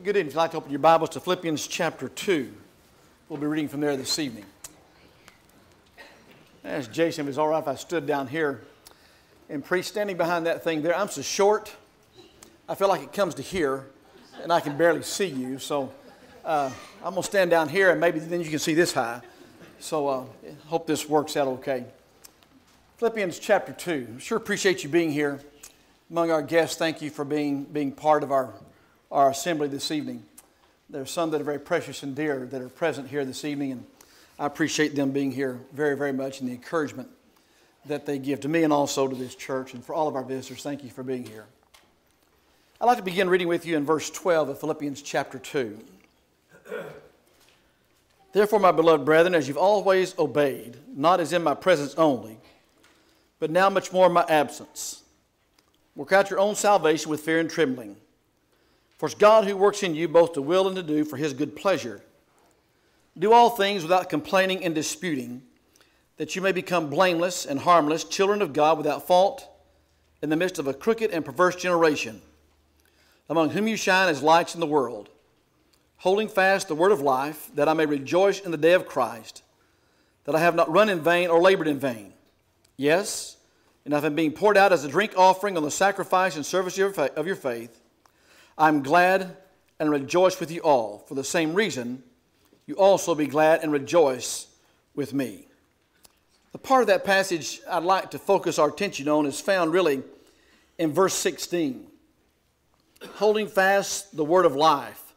Good evening. If you'd like to open your Bibles to Philippians chapter 2, we'll be reading from there this evening. As Jason, if it's all right if I stood down here and preached, standing behind that thing there. I'm so short, I feel like it comes to here, and I can barely see you. So I'm going to stand down here, and maybe then you can see this high. So hope this works out okay. Philippians chapter 2. Sure appreciate you being here. Among our guests, thank you for being part of our assembly this evening. There are some that are very precious and dear that are present here this evening, and I appreciate them being here very, very much, and the encouragement that they give to me and also to this church. And for all of our visitors, thank you for being here. I'd like to begin reading with you in verse 12 of Philippians chapter 2. Therefore, my beloved brethren, as you've always obeyed, not as in my presence only, but now much more in my absence, work out your own salvation with fear and trembling. For it's God who works in you both to will and to do for his good pleasure. Do all things without complaining and disputing, that you may become blameless and harmless, children of God without fault, in the midst of a crooked and perverse generation, among whom you shine as lights in the world, holding fast the word of life, that I may rejoice in the day of Christ, that I have not run in vain or labored in vain. Yes, and I have been poured out as a drink offering on the sacrifice and service of your faith. I am glad and rejoice with you all. For the same reason, you also be glad and rejoice with me. The part of that passage I'd like to focus our attention on is found really in verse 16. Holding fast the word of life,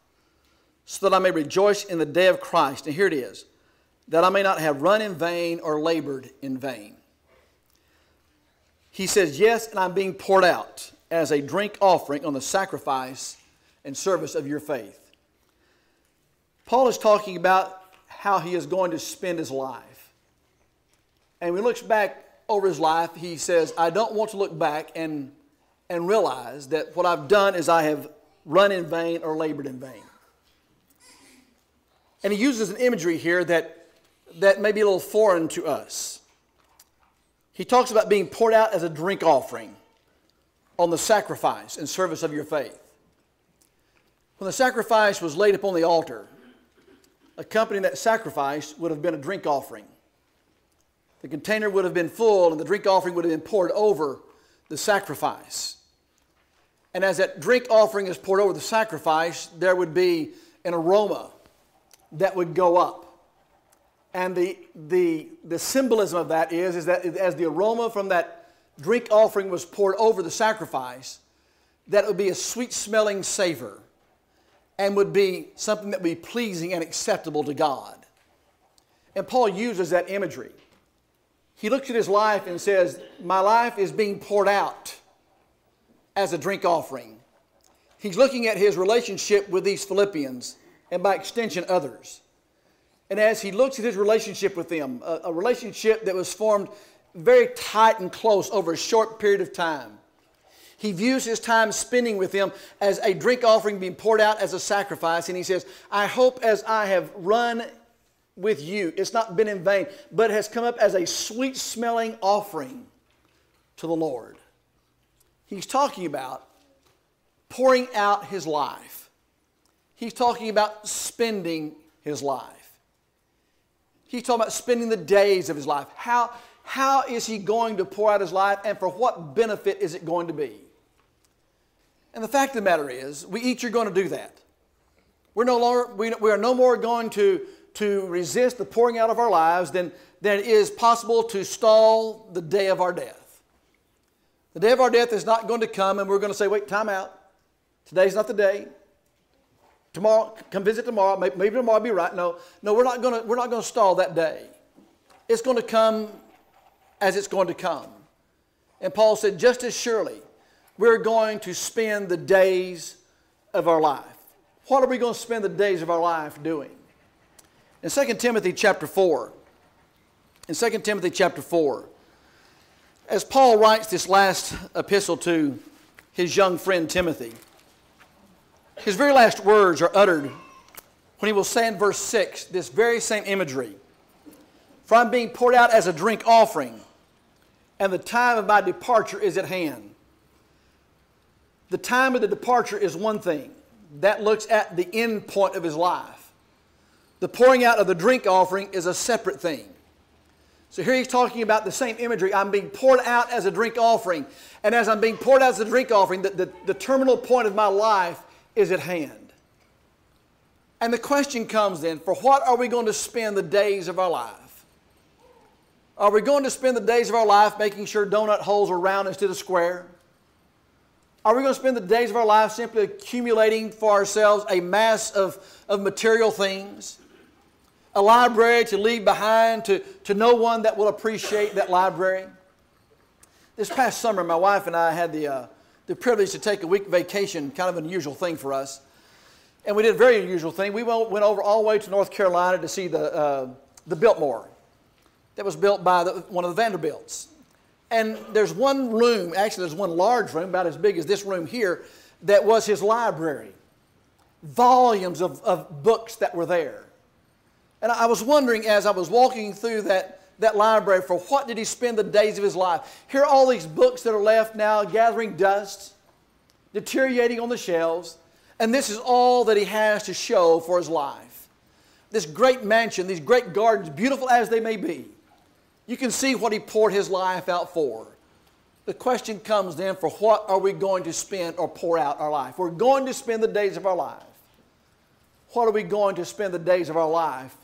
so that I may rejoice in the day of Christ. And here it is, that I may not have run in vain or labored in vain. He says, yes, and I'm being poured out as a drink offering on the sacrifice and service of your faith. Paul is talking about how he is going to spend his life. And when he looks back over his life, he says, I don't want to look back and realize that what I've done is I have run in vain or labored in vain. And he uses an imagery here that may be a little foreign to us. He talks about being poured out as a drink offering on the sacrifice and service of your faith. When the sacrifice was laid upon the altar, accompanying that sacrifice would have been a drink offering. The container would have been full and the drink offering would have been poured over the sacrifice. And as that drink offering is poured over the sacrifice, there would be an aroma that would go up. And the symbolism of that is that as the aroma from that drink offering was poured over the sacrifice, that it would be a sweet-smelling savor and would be something that would be pleasing and acceptable to God. And Paul uses that imagery. He looks at his life and says, my life is being poured out as a drink offering. He's looking at his relationship with these Philippians and by extension others. And as he looks at his relationship with them, a relationship that was formed very tight and close over a short period of time, he views his time spending with them as a drink offering being poured out as a sacrifice. And he says, I hope as I have run with you, it's not been in vain, but it has come up as a sweet-smelling offering to the Lord. He's talking about pouring out his life. He's talking about spending his life. He's talking about spending the days of his life. How is he going to pour out his life, and for what benefit is it going to be? And the fact of the matter is, we each are going to do that. We are no more going to resist the pouring out of our lives than it is possible to stall the day of our death. The day of our death is not going to come and we're going to say, wait, time out. Today's not the day. Tomorrow, come visit tomorrow. Maybe tomorrow will be right. No, we're not going to stall that day. It's going to come as it's going to come. And Paul said, just as surely, we're going to spend the days of our life. What are we going to spend the days of our life doing? In 2 Timothy chapter 4, as Paul writes this last epistle to his young friend Timothy, his very last words are uttered when he will say in verse 6, this very same imagery. For I'm being poured out as a drink offering, and the time of my departure is at hand. The time of the departure is one thing. That looks at the end point of his life. The pouring out of the drink offering is a separate thing. So here he's talking about the same imagery. I'm being poured out as a drink offering. And as I'm being poured out as a drink offering, the terminal point of my life is at hand. And the question comes then, for what are we going to spend the days of our life? Are we going to spend the days of our life making sure donut holes are round instead of square? Are we going to spend the days of our life simply accumulating for ourselves a mass of material things? A library to leave behind to no one that will appreciate that library? This past summer, my wife and I had the privilege to take a week vacation, kind of an unusual thing for us. And we did a very unusual thing. We went over all the way to North Carolina to see the Biltmore that was built by one of the Vanderbilts. And there's one room, actually there's one large room, about as big as this room here, that was his library. Volumes of books that were there. And I was wondering as I was walking through that library, for what did he spend the days of his life? Here are all these books that are left now gathering dust, deteriorating on the shelves, and this is all that he has to show for his life. This great mansion, these great gardens, beautiful as they may be, you can see what he poured his life out for. The question comes then, for what are we going to spend or pour out our life? We're going to spend the days of our life. What are we going to spend the days of our life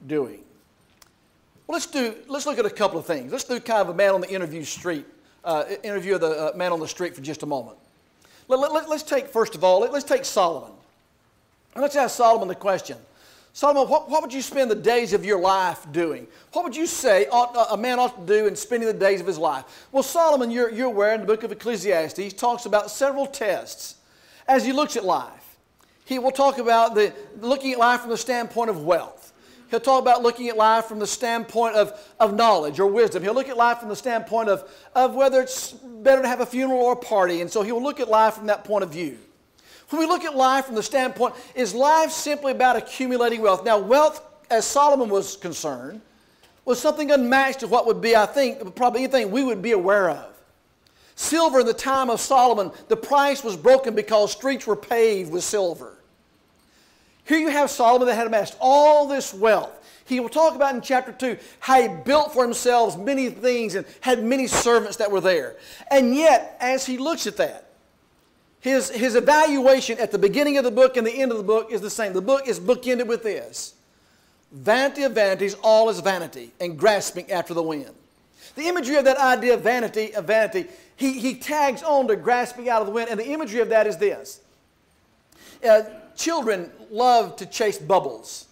doing? Well, let's look at a couple of things. Let's do kind of a man on the interview of the man on the street for just a moment. Let's take, first of all, let's take Solomon. And let's ask Solomon the question. Solomon, what would you spend the days of your life doing? What would you say a man ought to do in spending the days of his life? Well, Solomon, you're aware in the book of Ecclesiastes, talks about several tests as he looks at life. He will talk about looking at life from the standpoint of wealth. He'll talk about looking at life from the standpoint of knowledge or wisdom. He'll look at life from the standpoint of whether it's better to have a funeral or a party. And so he will look at life from that point of view. When we look at life from the standpoint, is life simply about accumulating wealth? Now, wealth, as Solomon was concerned, was something unmatched to what would be, I think, probably anything we would be aware of. Silver in the time of Solomon, the price was broken because streets were paved with silver. Here you have Solomon that had amassed all this wealth. He will talk about in chapter 2 how he built for himself many things and had many servants that were there. And yet, as he looks at that, his evaluation at the beginning of the book and the end of the book is the same. The book is bookended with this. Vanity of vanities, all is vanity, and grasping after the wind. The imagery of that idea of vanity, he tags on to grasping out of the wind, and the imagery of that is this. Children love to chase bubbles.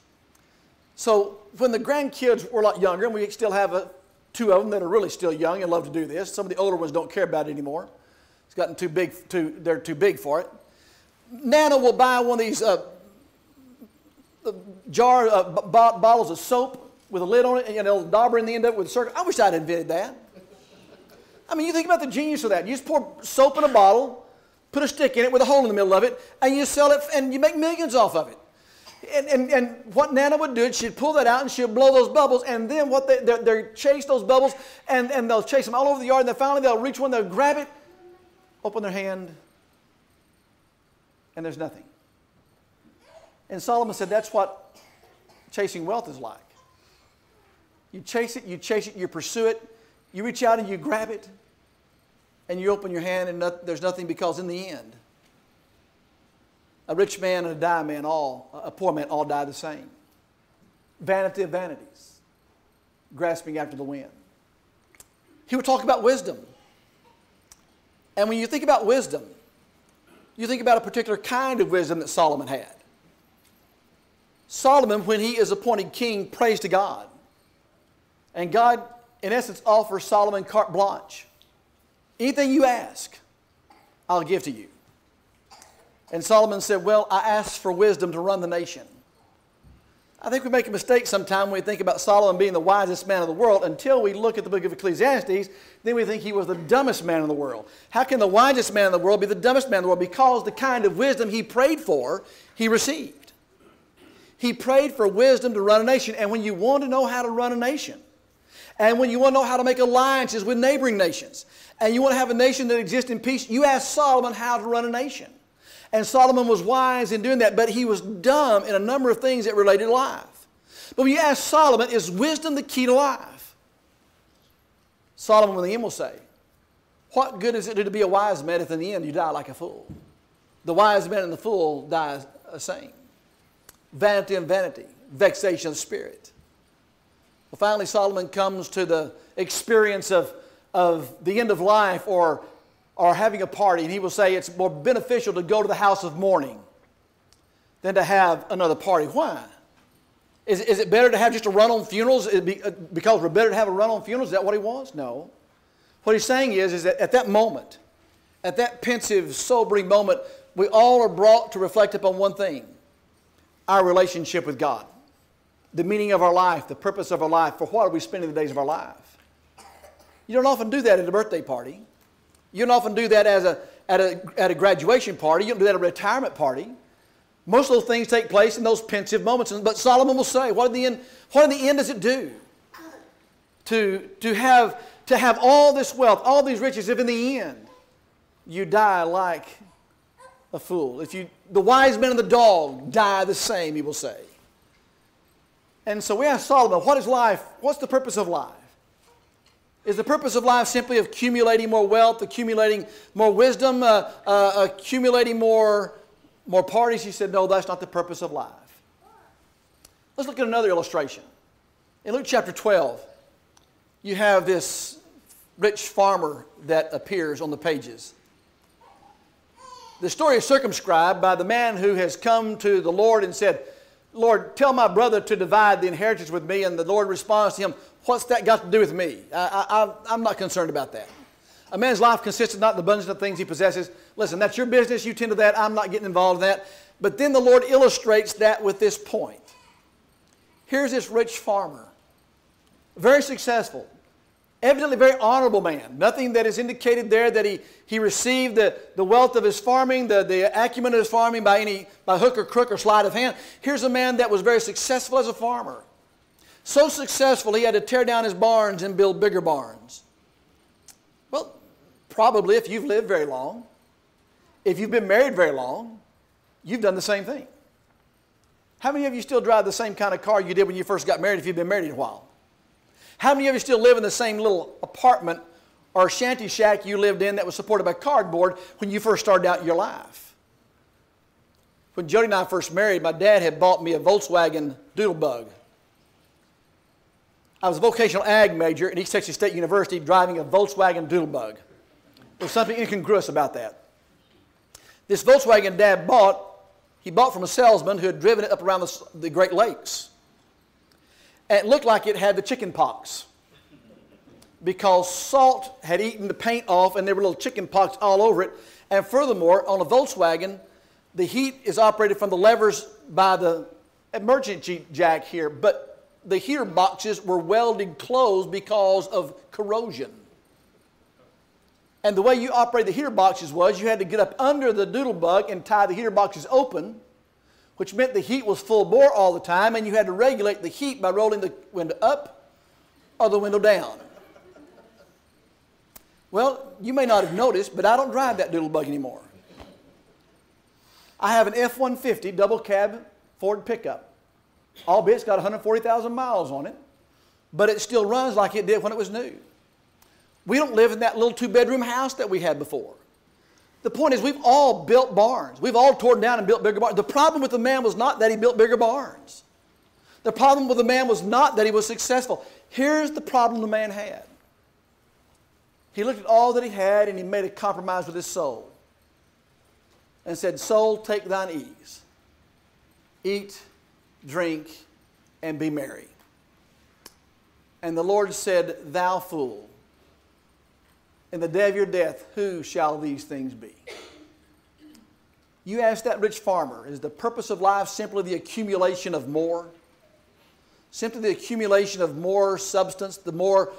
So when the grandkids were a lot younger, and we still have two of them that are really still young and love to do this. Some of the older ones don't care about it anymore. It's gotten too big, they're too big for it. Nana will buy one of these bottles of soap with a lid on it, and they'll dauber in the end of it with a circle. I wish I'd invented that. I mean, you think about the genius of that. You just pour soap in a bottle, put a stick in it with a hole in the middle of it, and you sell it, and you make millions off of it. And what Nana would do is she'd pull that out, and she'd blow those bubbles, and then what they chase those bubbles, and they'll chase them all over the yard, and then finally they'll reach one, they'll grab it, open their hand, and there's nothing. And Solomon said that's what chasing wealth is like. You chase it, you pursue it, you reach out and you grab it, and you open your hand and there's nothing, because in the end, a rich man and a poor man all die the same. Vanity of vanities, grasping after the wind. He would talk about wisdom. And when you think about wisdom, you think about a particular kind of wisdom that Solomon had. Solomon, when he is appointed king, prays to God. And God, in essence, offers Solomon carte blanche. Anything you ask, I'll give to you. And Solomon said, well, I asked for wisdom to run the nation. I think we make a mistake sometimes when we think about Solomon being the wisest man in the world until we look at the book of Ecclesiastes. Then we think he was the dumbest man in the world. How can the wisest man in the world be the dumbest man in the world? Because the kind of wisdom he prayed for, he received. He prayed for wisdom to run a nation. And when you want to know how to run a nation, and when you want to know how to make alliances with neighboring nations, and you want to have a nation that exists in peace, you ask Solomon how to run a nation. And Solomon was wise in doing that, but he was dumb in a number of things that related to life. But when you ask Solomon, is wisdom the key to life? Solomon in the end will say, what good is it to be a wise man if in the end you die like a fool? The wise man and the fool die the same. Vanity and vanity, vexation of spirit. Well, finally, Solomon comes to the experience of the end of life or having a party, and he will say it's more beneficial to go to the house of mourning than to have another party. Why? Is it better to have just a run on funerals because we're better to have a run on funerals? Is that what he wants? No. What he's saying is that at that moment, at that pensive, sobering moment, we all are brought to reflect upon one thing: our relationship with God. The meaning of our life, the purpose of our life. For what are we spending the days of our life? You don't often do that at a birthday party. You don't often do that at a graduation party. You don't do that at a retirement party. Most of those things take place in those pensive moments. But Solomon will say, what in the end does it do to have all this wealth, all these riches, if in the end you die like a fool? The wise man and the dog die the same, he will say. And so we ask Solomon, what is life? What's the purpose of life? Is the purpose of life simply accumulating more wealth, accumulating more wisdom, accumulating more parties? He said, no, that's not the purpose of life. Let's look at another illustration. In Luke chapter 12, you have this rich farmer that appears on the pages. The story is circumscribed by the man who has come to the Lord and said, Lord, tell my brother to divide the inheritance with me. And the Lord responds to him, what's that got to do with me? I'm not concerned about that. A man's life consists of not the abundance of things he possesses. Listen, that's your business. You tend to that. I'm not getting involved in that. But then the Lord illustrates that with this point. Here's this rich farmer, very successful, evidently very honorable man. Nothing that is indicated there that he received the wealth of his farming, the acumen of his farming by hook or crook or sleight of hand. Here's a man that was very successful as a farmer. So successful he had to tear down his barns and build bigger barns. Well, probably if you've lived very long, if you've been married very long, you've done the same thing. How many of you still drive the same kind of car you did when you first got married if you've been married a while? How many of you still live in the same little apartment or shanty shack you lived in that was supported by cardboard when you first started out in your life? When Jody and I first married, my dad had bought me a Volkswagen Doodlebug. I was a vocational ag major at East Texas State University driving a Volkswagen Doodlebug. There was something incongruous about that. This Volkswagen Dad bought from a salesman who had driven it up around the Great Lakes. And it looked like it had the chicken pox because salt had eaten the paint off and there were little chicken pox all over it. And furthermore, on a Volkswagen, the heat is operated from the levers by the emergency jack here, but the heater boxes were welded closed because of corrosion. And the way you operated the heater boxes was you had to get up under the Doodlebug and tie the heater boxes open, which meant the heat was full bore all the time, and you had to regulate the heat by rolling the window up or the window down. Well, you may not have noticed, but I don't drive that Doodlebug anymore. I have an F-150 double cab Ford pickup. Albeit it's got 140,000 miles on it, but it still runs like it did when it was new. We don't live in that little two-bedroom house that we had before. The point is we've all built barns. We've all torn down and built bigger barns. The problem with the man was not that he built bigger barns. The problem with the man was not that he was successful. Here's the problem the man had. He looked at all that he had and he made a compromise with his soul and said, soul, take thine ease. Eat, drink, and be merry. And the Lord said, thou fool, in the day of your death, who shall these things be? You ask that rich farmer, is the purpose of life simply the accumulation of more? Simply the accumulation of more substance, the more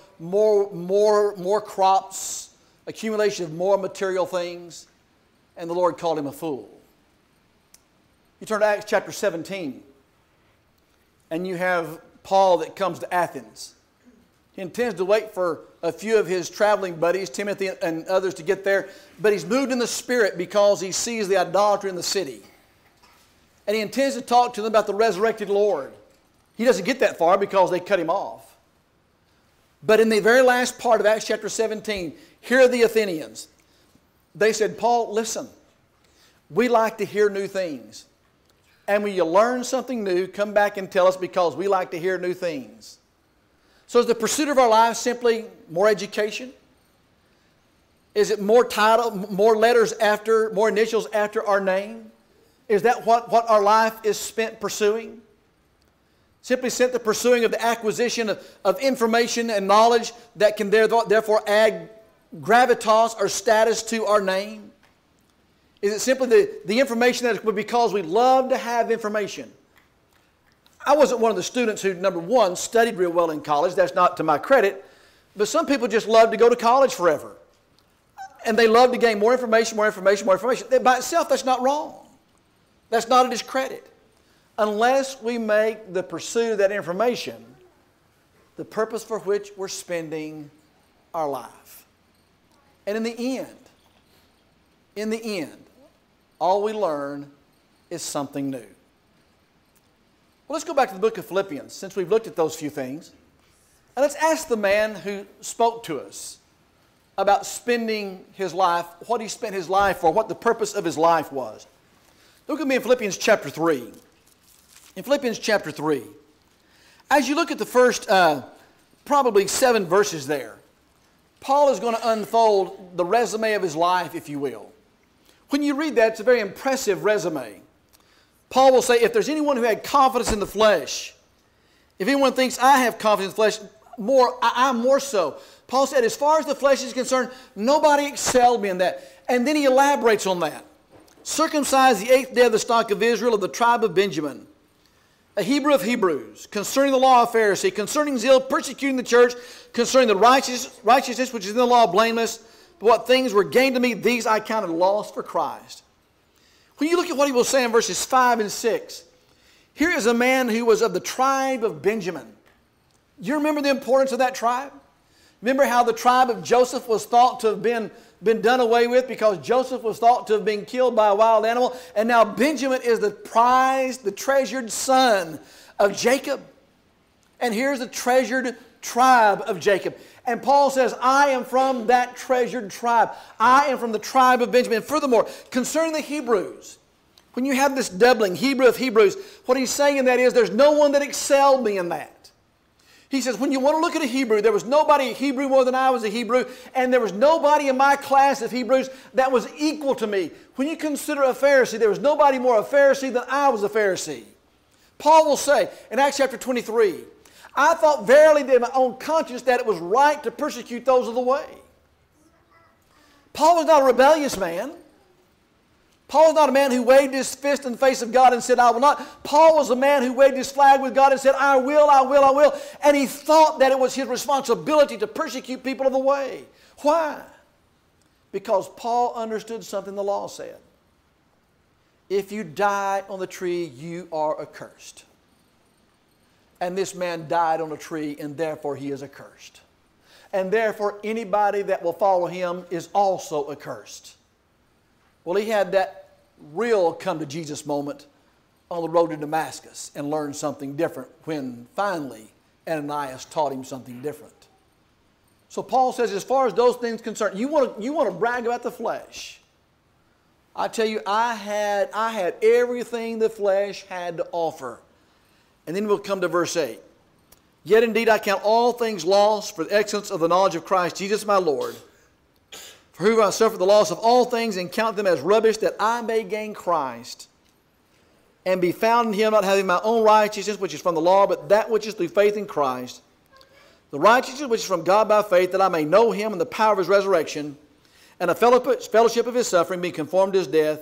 crops, accumulation of more material things? And the Lord called him a fool. You turn to Acts chapter 17, and you have Paul that comes to Athens. He intends to wait for a few of his traveling buddies, Timothy and others, to get there. But he's moved in the Spirit because he sees the idolatry in the city. And he intends to talk to them about the resurrected Lord. He doesn't get that far because they cut him off. But in the very last part of Acts chapter 17, here are the Athenians. They said, Paul, listen, we like to hear new things. And when you learn something new, come back and tell us because we like to hear new things. So is the pursuit of our lives simply more education? Is it more title, more letters after, more initials after our name? Is that what our life is spent pursuing? Simply spent the pursuing of the acquisition of information and knowledge that can therefore add gravitas or status to our name? Is it simply the information that is because we love to have information? I wasn't one of the students who, number one, studied real well in college. That's not to my credit. But some people just love to go to college forever. And they love to gain more information, more information, more information. By itself, that's not wrong. That's not a discredit. Unless we make the pursuit of that information the purpose for which we're spending our life. And in the end, all we learn is something new. Well, let's go back to the book of Philippians, since we've looked at those few things. And let's ask the man who spoke to us about spending his life, what he spent his life for, what the purpose of his life was. Look at me in Philippians chapter 3. In Philippians chapter 3, as you look at the first probably 7 verses there, Paul is going to unfold the resume of his life, if you will. When you read that, it's a very impressive resume. Paul will say, if there's anyone who had confidence in the flesh, if anyone thinks I have confidence in the flesh, I'm more so. Paul said, as far as the flesh is concerned, nobody excelled me in that. And then he elaborates on that. Circumcised the 8th day of the stock of Israel, of the tribe of Benjamin, a Hebrew of Hebrews, concerning the law of Pharisee, concerning zeal, persecuting the church, concerning the righteousness which is in the law, blameless. But what things were gained to me, these I counted lost for Christ. When you look at what he will say in verses 5 and 6, here is a man who was of the tribe of Benjamin. You remember the importance of that tribe? Remember how the tribe of Joseph was thought to have been done away with because Joseph was thought to have been killed by a wild animal. And now Benjamin is the prized, the treasured son of Jacob. And here's the treasured tribe of Jacob. And Paul says, I am from that treasured tribe. I am from the tribe of Benjamin. And furthermore, concerning the Hebrews, when you have this doubling, Hebrew of Hebrews, what he's saying in that is there's no one that excelled me in that. He says, when you want to look at a Hebrew, there was nobody a Hebrew more than I was a Hebrew, and there was nobody in my class of Hebrews that was equal to me. When you consider a Pharisee, there was nobody more a Pharisee than I was a Pharisee. Paul will say in Acts chapter 23, I thought verily in my own conscience that it was right to persecute those of the way. Paul was not a rebellious man. Paul was not a man who waved his fist in the face of God and said, I will not. Paul was a man who waved his flag with God and said, I will, I will, I will. And he thought that it was his responsibility to persecute people of the way. Why? Because Paul understood something the law said. If you die on the tree, you are accursed. And this man died on a tree, and therefore he is accursed. And therefore anybody that will follow him is also accursed. Well, he had that real come to Jesus moment on the road to Damascus and learned something different when finally Ananias taught him something different. So Paul says, as far as those things concerned, you want to brag about the flesh. I tell you, I had everything the flesh had to offer. And then we'll come to verse 8. Yet indeed I count all things lost for the excellence of the knowledge of Christ Jesus my Lord, for whom I suffer the loss of all things and count them as rubbish, that I may gain Christ and be found in him, not having my own righteousness, which is from the law, but that which is through faith in Christ, the righteousness which is from God by faith, that I may know him and the power of his resurrection, and a fellowship of his suffering, being conformed to his death,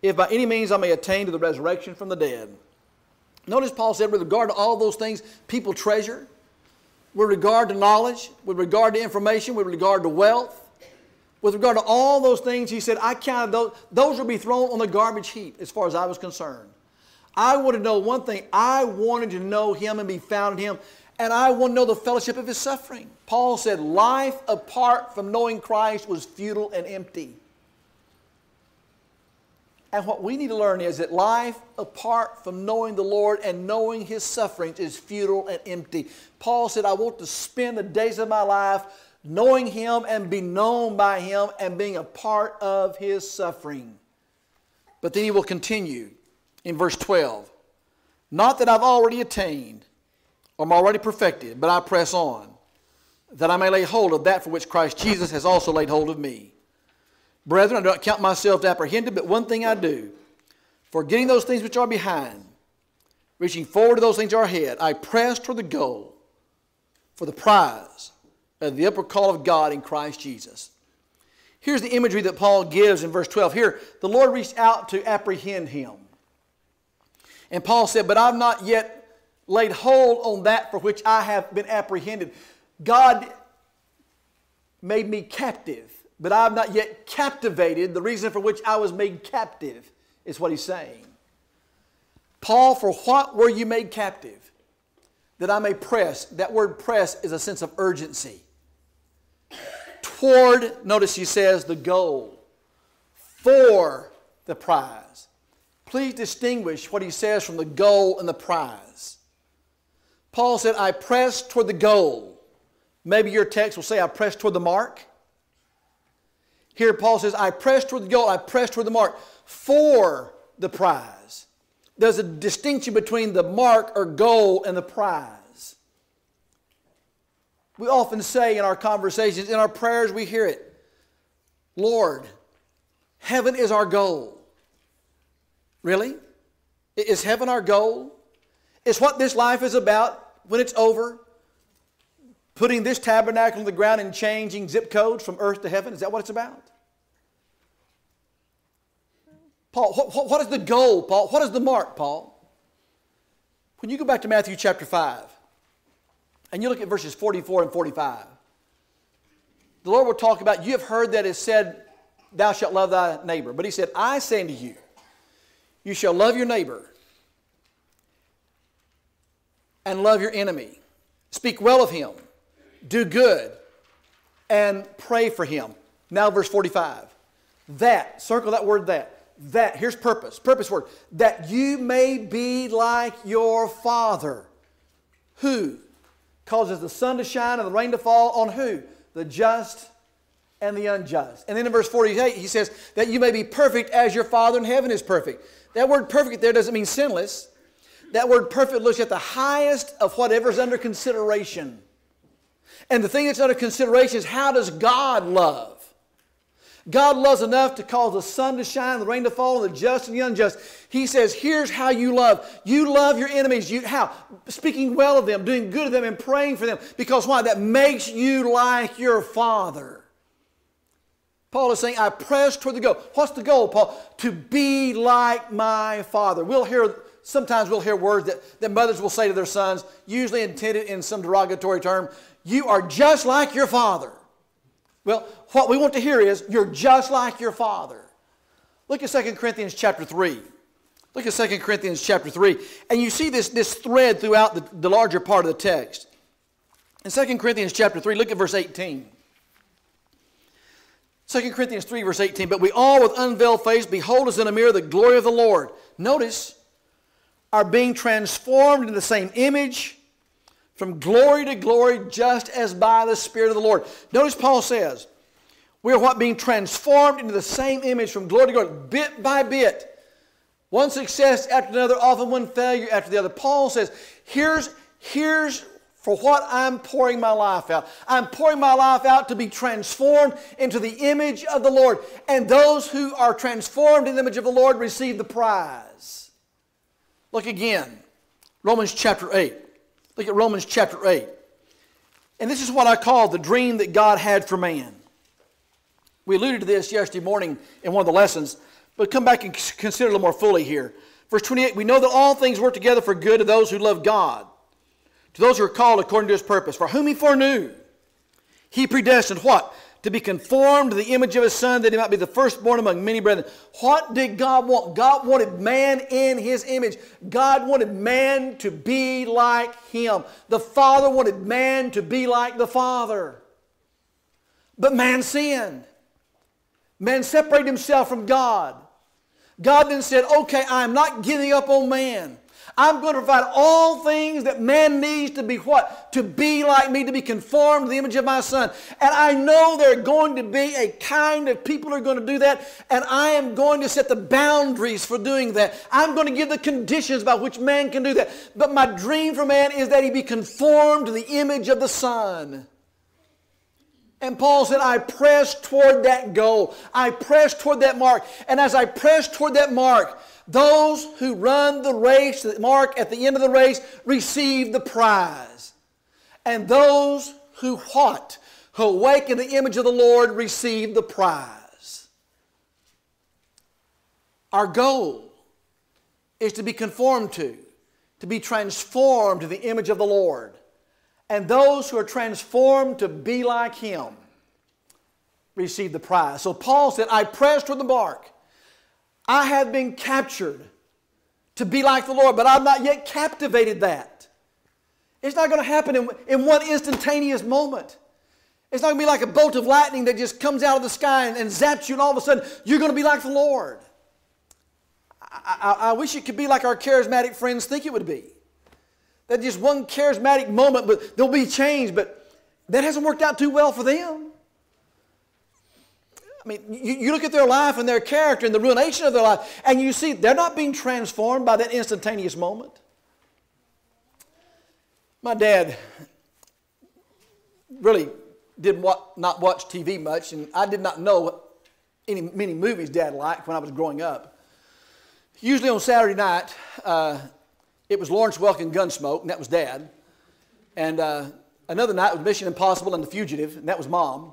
if by any means I may attain to the resurrection from the dead. Notice Paul said with regard to all those things people treasure, with regard to knowledge, with regard to information, with regard to wealth, with regard to all those things, he said, I counted those will be thrown on the garbage heap as far as I was concerned. I wanted to know one thing. I wanted to know him and be found in him. And I want to know the fellowship of his suffering. Paul said, life apart from knowing Christ was futile and empty. And what we need to learn is that life apart from knowing the Lord and knowing his sufferings is futile and empty. Paul said, I want to spend the days of my life knowing him and be known by him and being a part of his suffering. But then he will continue in verse 12. Not that I've already attained or am already perfected, but I press on, that I may lay hold of that for which Christ Jesus has also laid hold of me. Brethren, I do not count myself apprehended, but one thing I do, forgetting those things which are behind, reaching forward to those things which are ahead, I press toward the goal for the prize of the upward call of God in Christ Jesus. Here's the imagery that Paul gives in verse 12. Here, the Lord reached out to apprehend him. And Paul said, but I've not yet laid hold on that for which I have been apprehended. God made me captive, but I have not yet captivated the reason for which I was made captive, is what he's saying. Paul, for what were you made captive? That I may press. That word press is a sense of urgency. Toward, notice he says, the goal. For the prize. Please distinguish what he says from the goal and the prize. Paul said, I press toward the goal. Maybe your text will say, I press toward the mark. Here Paul says, I press toward the goal, I press toward the mark for the prize. There's a distinction between the mark or goal and the prize. We often say in our conversations, in our prayers, we hear it. Lord, heaven is our goal. Really? Is heaven our goal? Is what this life is about when it's over? Putting this tabernacle on the ground and changing zip codes from earth to heaven? Is that what it's about? Paul, what is the goal, Paul? What is the mark, Paul? When you go back to Matthew chapter 5 and you look at verses 44 and 45, the Lord will talk about, you have heard that it is said, thou shalt love thy neighbor. But he said, I say unto you, you shall love your neighbor and love your enemy. Speak well of him. Do good. And pray for him. Now verse 45. That, circle that word that. That, here's purpose. Purpose word. That you may be like your Father. Who causes the sun to shine and the rain to fall on who? The just and the unjust. And then in verse 48 he says, that you may be perfect as your Father in heaven is perfect. That word perfect there doesn't mean sinless. That word perfect looks at the highest of whatever is under consideration. And the thing that's under consideration is, how does God love? God loves enough to cause the sun to shine, the rain to fall, and the just and the unjust. He says, here's how you love. You love your enemies. How? Speaking well of them, doing good to them, and praying for them. Because why? That makes you like your Father. Paul is saying, I press toward the goal. What's the goal, Paul? To be like my Father. Sometimes we'll hear words that mothers will say to their sons, usually intended in some derogatory term. You are just like your father. Well, what we want to hear is, you're just like your Father. Look at 2 Corinthians chapter 3. Look at 2 Corinthians chapter 3. And you see this thread throughout the larger part of the text. In 2 Corinthians chapter 3, look at verse 18. 2 Corinthians 3, verse 18. But we all with unveiled face behold as in a mirror the glory of the Lord. Notice, are being transformed into the same image from glory to glory, just as by the Spirit of the Lord. Notice Paul says, we are what? Being transformed into the same image from glory to glory, bit by bit. One success after another, often one failure after the other. Paul says, here's for what I'm pouring my life out. I'm pouring my life out to be transformed into the image of the Lord. And those who are transformed in the image of the Lord receive the prize. Look again, Romans chapter 8. Look at Romans chapter 8. And this is what I call the dream that God had for man. We alluded to this yesterday morning in one of the lessons, but come back and consider a little more fully here. Verse 28, we know that all things work together for good to those who love God, to those who are called according to his purpose. For whom he foreknew, he predestined what? To be conformed to the image of His Son, that He might be the firstborn among many brethren. What did God want? God wanted man in His image. God wanted man to be like Him. The Father wanted man to be like the Father. But man sinned. Man separated himself from God. God then said, okay, I'm not giving up on man. I'm going to provide all things that man needs to be what? To be like me, to be conformed to the image of my Son. And I know there are going to be a kind of people who are going to do that, and I am going to set the boundaries for doing that. I'm going to give the conditions by which man can do that. But my dream for man is that he be conformed to the image of the Son. And Paul said, I press toward that goal. I press toward that mark. And as I press toward that mark, those who run the race, the mark at the end of the race, receive the prize. And those who what? Who awaken the image of the Lord receive the prize. Our goal is to be conformed to be transformed to the image of the Lord. And those who are transformed to be like Him receive the prize. So Paul said, I press toward the mark. I have been captured to be like the Lord, but I've not yet captivated that. It's not going to happen in one instantaneous moment. It's not going to be like a bolt of lightning that just comes out of the sky and zaps you, and all of a sudden you're going to be like the Lord. I wish it could be like our charismatic friends think it would be. That just one charismatic moment, but there'll be change, but that hasn't worked out too well for them. I mean, you look at their life and their character and the ruination of their life, and you see they're not being transformed by that instantaneous moment. My dad really did not watch TV much, and I did not know many movies Dad liked when I was growing up. Usually on Saturday night, it was Lawrence Welk and Gunsmoke, and that was Dad. And another night was Mission Impossible and The Fugitive, and that was Mom.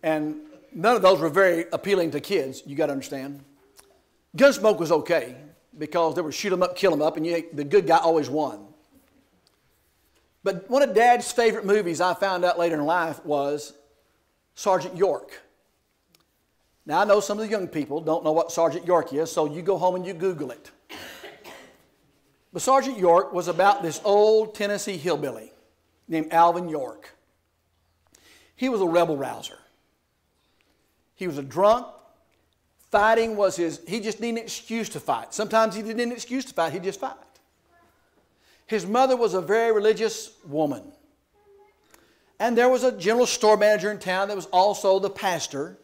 And none of those were very appealing to kids, you got to understand. Gunsmoke was okay because there was shoot 'em up, kill 'em up, and the good guy always won. But one of Dad's favorite movies I found out later in life was Sergeant York. Now I know some of the young people don't know what Sergeant York is, so you go home and you Google it. But Sergeant York was about this old Tennessee hillbilly named Alvin York. He was a rebel rouser. He was a drunk. Fighting was he just needed an excuse to fight. Sometimes he didn't need an excuse to fight, he'd just fight. His mother was a very religious woman. And there was a general store manager in town that was also the pastor.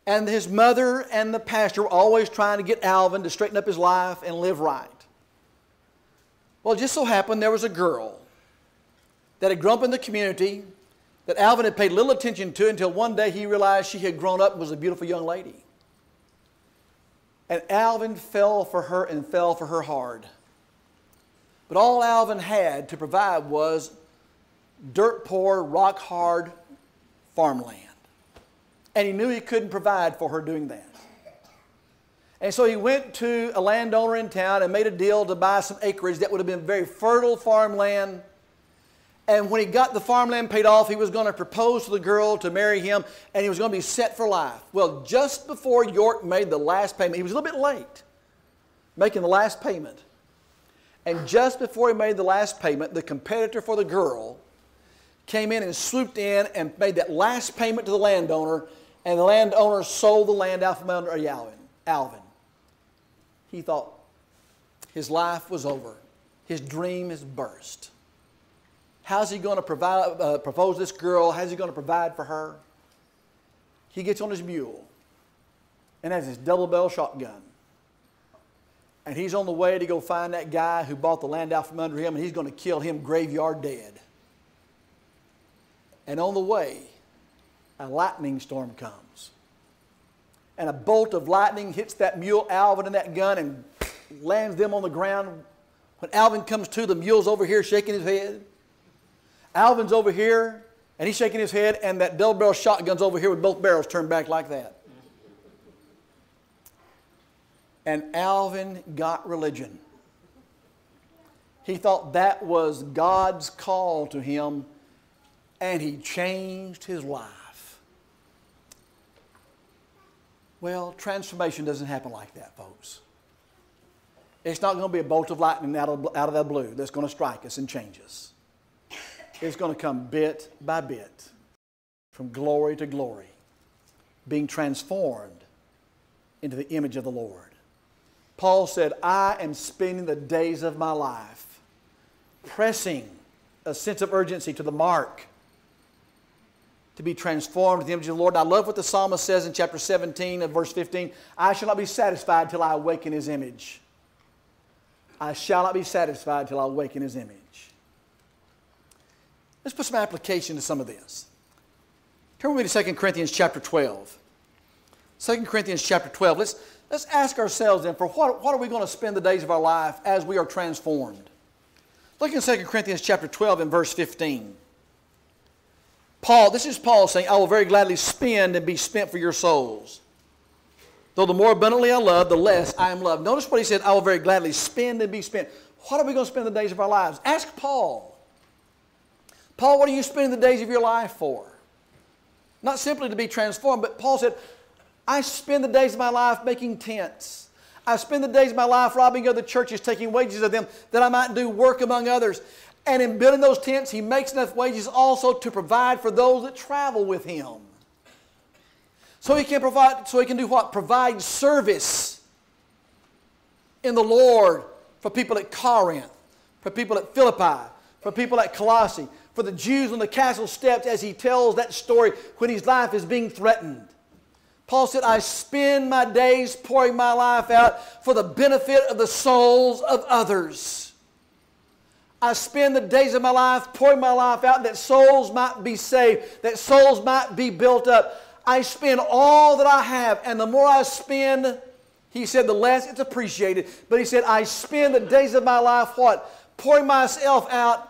And his mother and the pastor were always trying to get Alvin to straighten up his life and live right. Well, it just so happened there was a girl that had grown up in the community that Alvin had paid little attention to until one day he realized she had grown up and was a beautiful young lady. And Alvin fell for her and fell for her hard. But all Alvin had to provide was dirt poor, rock hard farmland. And he knew he couldn't provide for her doing that. And so he went to a landowner in town and made a deal to buy some acreage that would have been very fertile farmland. And when he got the farmland paid off, he was going to propose to the girl to marry him, and he was going to be set for life. Well, just before York made the last payment, he was a little bit late making the last payment. And just before he made the last payment, the competitor for the girl came in and swooped in and made that last payment to the landowner, and the landowner sold the land out from under Alvin. He thought his life was over. His dream has burst. How's he going to propose this girl? How's he going to provide for her? He gets on his mule and has his double-barrel shotgun. And he's on the way to go find that guy who bought the land out from under him, and he's going to kill him graveyard dead. And on the way, a lightning storm comes. And a bolt of lightning hits that mule, Alvin, and that gun, and lands them on the ground. When Alvin comes to, the mule's over here shaking his head. Alvin's over here, and he's shaking his head, and that double-barrel shotgun's over here with both barrels turned back like that. And Alvin got religion. He thought that was God's call to him, and he changed his life. Well, transformation doesn't happen like that, folks. It's not going to be a bolt of lightning out of the blue that's going to strike us and change us. It's going to come bit by bit, from glory to glory, being transformed into the image of the Lord. Paul said, I am spending the days of my life pressing a sense of urgency to the mark to be transformed to the image of the Lord. And I love what the psalmist says in chapter 17 of verse 15. I shall not be satisfied till I awaken His image. I shall not be satisfied till I awaken His image. Let's put some application to some of this. Turn with me to 2 Corinthians chapter 12. 2 Corinthians chapter 12. Let's ask ourselves then, for what are we going to spend the days of our life as we are transformed? Look in 2 Corinthians chapter 12 and verse 15. This is Paul saying, I will very gladly spend and be spent for your souls. Though the more abundantly I love, the less I am loved. Notice what he said, I will very gladly spend and be spent. What are we going to spend the days of our lives? Ask Paul. Paul, what are you spending the days of your life for? Not simply to be transformed, but Paul said, I spend the days of my life making tents. I spend the days of my life robbing other churches, taking wages of them, that I might do work among others. And in building those tents, he makes enough wages also to provide for those that travel with him. So he can provide, so he can do what? Provide service in the Lord for people at Corinth, for people at Philippi, for people at Colossae, for the Jews on the castle steps as he tells that story when his life is being threatened. Paul said, I spend my days pouring my life out for the benefit of the souls of others. I spend the days of my life pouring my life out that souls might be saved, that souls might be built up. I spend all that I have, and the more I spend, he said, the less it's appreciated. But he said, I spend the days of my life, what? Pouring myself out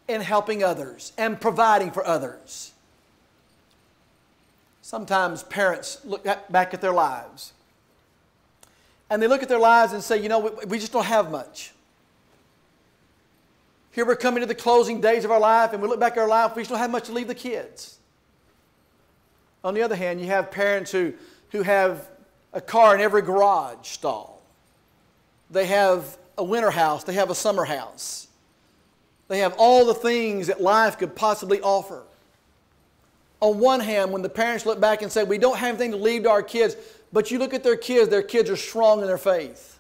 and helping others and providing for others. Sometimes parents look back at their lives and they look at their lives and say, you know, we just don't have much. Here we're coming to the closing days of our life and we look back at our life, we just don't have much to leave the kids. On the other hand, you have parents who have a car in every garage stall. They have a winter house. They have a summer house. They have all the things that life could possibly offer. On one hand, when the parents look back and say, we don't have anything to leave to our kids, but you look at their kids are strong in their faith.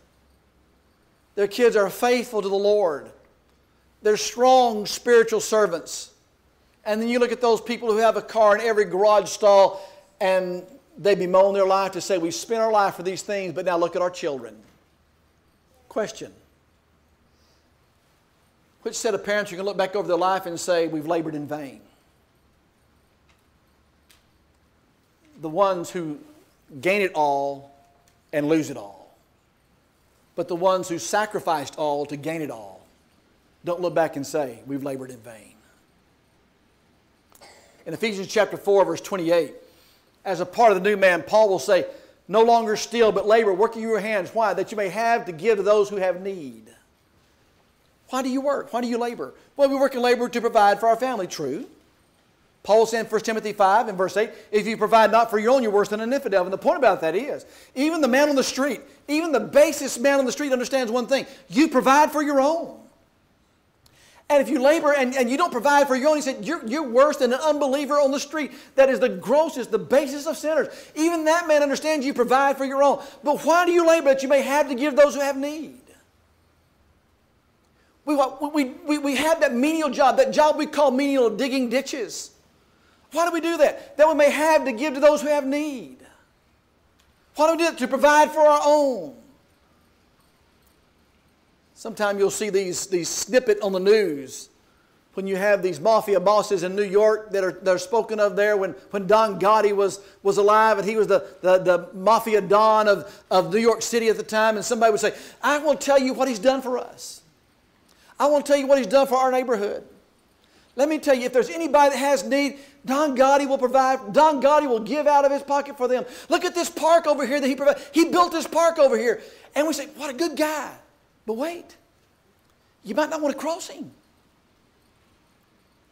Their kids are faithful to the Lord. They're strong spiritual servants. And then you look at those people who have a car in every garage stall and they bemoan their life to say, we spent our life for these things, but now look at our children. Question. Which set of parents are going to look back over their life and say, we've labored in vain? The ones who gain it all and lose it all. But the ones who sacrificed all to gain it all don't look back and say, we've labored in vain. In Ephesians chapter 4, verse 28, as a part of the new man, Paul will say, no longer steal, but labor, working your hands. Why? That you may have to give to those who have need. Why do you work? Why do you labor? Well, we work and labor to provide for our family. True. Paul said in 1 Timothy 5 and verse 8, if you provide not for your own, you're worse than an infidel. And the point about that is, even the man on the street, even the basest man on the street understands one thing. You provide for your own. And if you labor and you don't provide for your own, he said, you're worse than an unbeliever on the street. That is the grossest, the basest of sinners. Even that man understands you provide for your own. But why do you labor? That you may have to give those who have need. We have that menial job, that job we call menial, digging ditches. Why do we do that? That we may have to give to those who have need. Why do we do that? To provide for our own. Sometimes you'll see these snippet on the news when you have these mafia bosses in New York that are spoken of there when Don Gotti was alive and he was the mafia don of New York City at the time, and somebody would say, I want to tell you what he's done for us. I want to tell you what he's done for our neighborhood. Let me tell you, if there's anybody that has need, Don Gotti will provide. Don Gotti will give out of his pocket for them. Look at this park over here that he provided. He built this park over here. And we say, what a good guy. But wait, you might not want to cross him.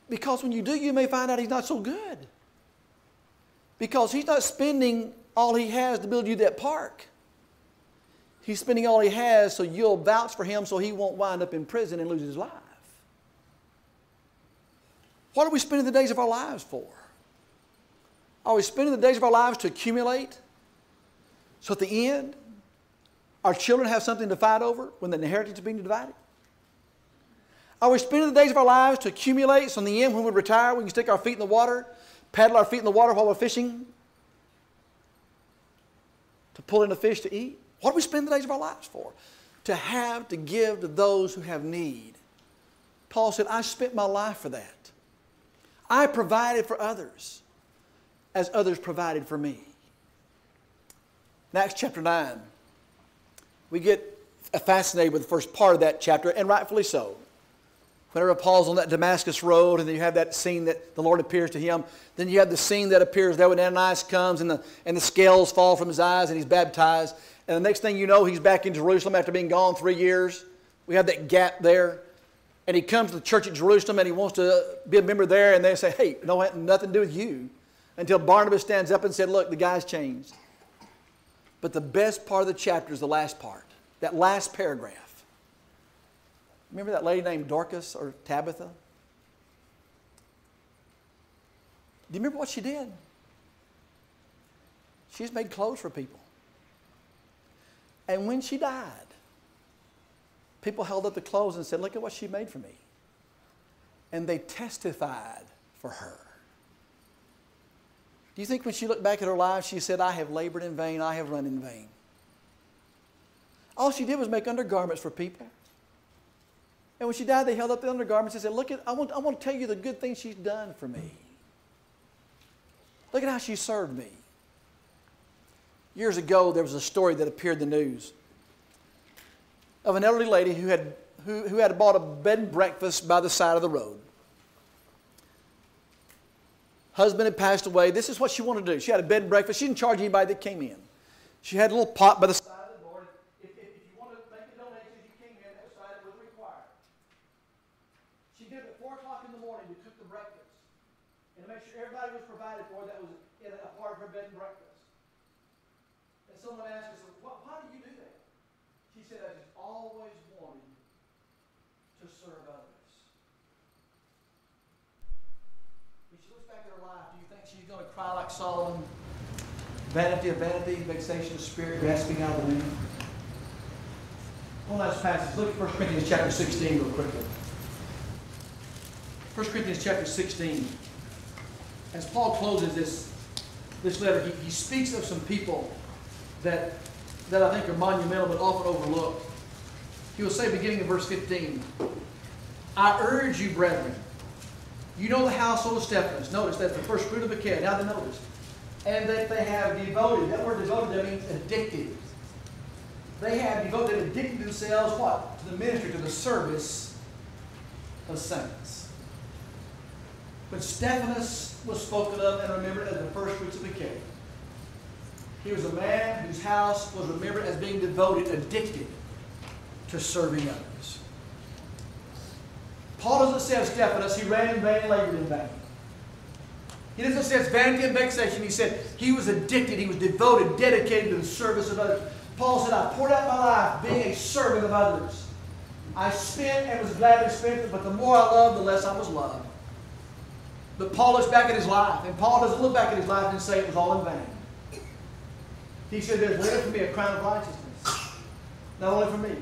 Because when you do, you may find out he's not so good. Because he's not spending all he has to build you that park. He's spending all he has so you'll vouch for him so he won't wind up in prison and lose his life. What are we spending the days of our lives for? Are we spending the days of our lives to accumulate so at the end our children have something to fight over when the inheritance is being divided? Are we spending the days of our lives to accumulate so in the end when we retire we can stick our feet in the water, paddle our feet in the water while we're fishing to pull in a fish to eat? What do we spend the days of our lives for? To have to give to those who have need. Paul said, I spent my life for that. I provided for others as others provided for me. In Acts chapter 9, we get fascinated with the first part of that chapter, and rightfully so. Whenever Paul's on that Damascus road and then you have that scene that the Lord appears to him, then you have the scene that appears there when Ananias comes and the scales fall from his eyes and he's baptized. And the next thing you know, he's back in Jerusalem after being gone 3 years. We have that gap there. And he comes to the church at Jerusalem and he wants to be a member there, and they say, hey, no, nothing to do with you. Until Barnabas stands up and said, look, the guy's changed. But the best part of the chapter is the last part, that last paragraph. Remember that lady named Dorcas or Tabitha? Do you remember what she did? She's made clothes for people. And when she died, people held up the clothes and said, look at what she made for me. And they testified for her. Do you think when she looked back at her life, she said, I have labored in vain, I have run in vain? All she did was make undergarments for people. And when she died, they held up the undergarments and said, look, I want to tell you the good things she's done for me. Look at how she served me. Years ago, there was a story that appeared in the news of an elderly lady who had bought a bed and breakfast by the side of the road. Husband had passed away. This is what she wanted to do. She had a bed and breakfast. She didn't charge anybody that came in. She had a little pot by the side of the door. If you want to make a donation, you came in outside, it was required. She did it at 4 o'clock in the morning to cook the breakfast and to make sure everybody was provided for that was in a part of her bed and breakfast. And someone asked her, why do you do that? She said, I just always wanted to serve others. When she looks back at her life, do you think she's going to cry like Solomon? Vanity of vanity, vexation of spirit, grasping out of the wind. One last passage. Look at 1 Corinthians chapter 16 real quickly. 1 Corinthians chapter 16. As Paul closes this letter, he speaks of some people that I think are monumental but often overlooked. He will say, beginning in verse 15, I urge you, brethren, you know the household of Stephanus. Notice that's the first fruit of the care. Now notice. And that they have devoted, that word devoted, that means addicted. They have devoted, addicted themselves, what? To the ministry, to the service of saints. When Stephanus was spoken of and remembered as the first fruits of the care, he was a man whose house was remembered as being devoted, addicted to serving others. Paul doesn't say of Stephanus, he ran in vain, labored in vain. He doesn't say it's vanity and vexation. He said he was addicted, he was devoted, dedicated to the service of others. Paul said, I poured out my life being a servant of others. I spent and was gladly spent, but the more I loved, the less I was loved. But Paul looks back at his life, and Paul doesn't look back at his life and say it was all in vain. He said, there's laid for me a crown of righteousness. Not only for me,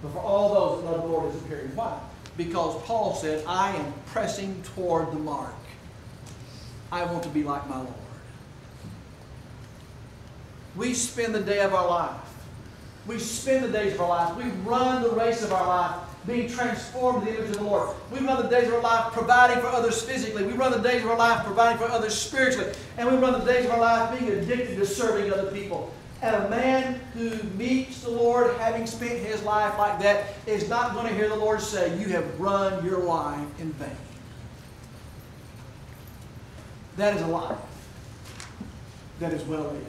but for all those that love the Lord is appearing. Why? Because Paul said, I am pressing toward the mark. I want to be like my Lord. We spend the day of our life. We spend the days of our life. We run the race of our life, being transformed in the image of the Lord. We run the days of our life providing for others physically. We run the days of our life providing for others spiritually. And we run the days of our life being addicted to serving other people. And a man who meets the Lord, having spent his life like that, is not going to hear the Lord say, you have run your life in vain. That is a life that is well lived.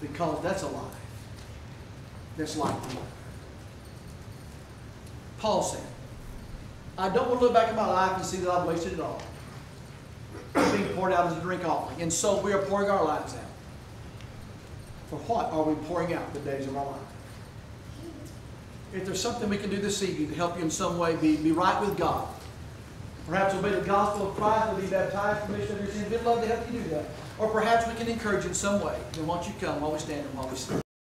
Because that's a life that's like the Lord. Paul said, I don't want to look back at my life and see that I've wasted it all. It's being poured out as a drink offering. And so we are pouring our lives out. For what are we pouring out the days of our life? If there's something we can do this evening to help you in some way be right with God, perhaps obey the gospel of Christ and be baptized for remission of your sins, we'd love to help you do that. Or perhaps we can encourage you in some way. Then won't you come while we stand and while we sing.